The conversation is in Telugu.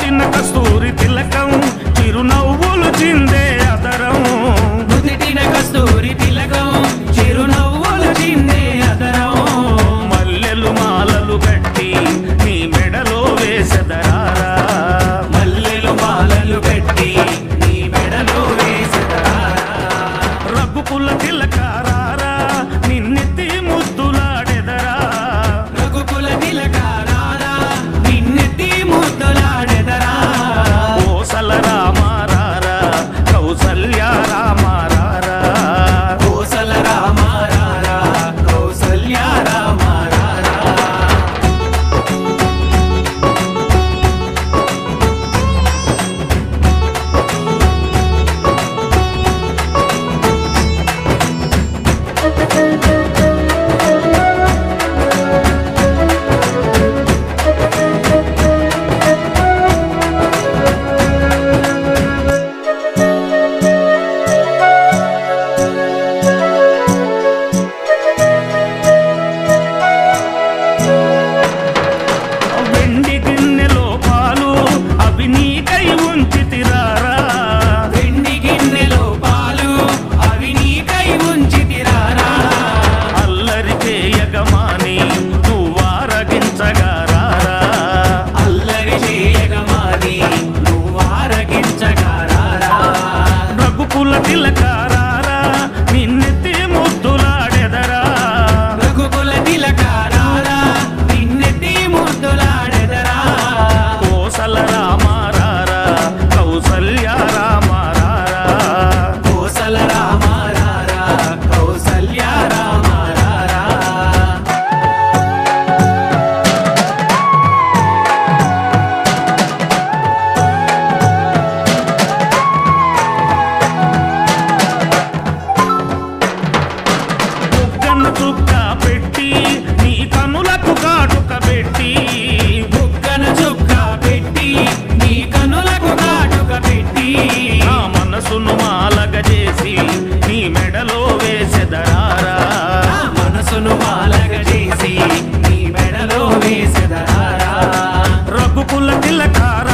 నుదిటిన కస్తూరి తిలకం చిరునవ్వులు చిందే అదరం నుదిటిన కస్తూరి తిలకం చిరునవ్వులు చిందే అదరం మల్లెలు మాలలు కట్టి నీ మెడలో వేసెదరారా మల్లెలు మాలలు కట్టి నీ మెడలో వేసెదరారా రఘుకుల తిలకారారా నిన్నెత్తి ముద్దులాడెదరా రఘుకుల తిలకారారా నిన్నెత్తి ముద్దులాడెదరా కోసల రామారారా కౌసల్య రామారారా కోసల రామారారా కౌసల్య రామారారా వెండి గిన్నెలో పాలు అవి నీకై ఉంచితిరారా వెండి గిన్నెలో పాలు అవి నీకై ఉంచితిరారా అల్లరి చేయగమాని నువ్వారగించగారారా అల్లరి చేయగమాని నువ్వారగించగారారా రఘుకుల తిలకారారా నిన్నెత్తి ముద్దులాడెదరా రఘుకుల తిలకారారా నిన్నెత్తి ముద్దులాడెదరా కోసల రామారారా కౌసల్య రామారారా కోసల రామారారా కౌసల్య రామారారా బుగ్గన చుక్క పెట్టి నీ కనులకు కాటుక పెట్టి బుగ్గన చుక్క పెట్టి నీ కనులకు కాటుక పెట్టి నా మనసును మాలగ చేసి నీ మెడలో వేసెదరారా నా మనసును మాలగ చేసి నీ మెడలో వేసెదరారా రఘుకుల తిలకారారా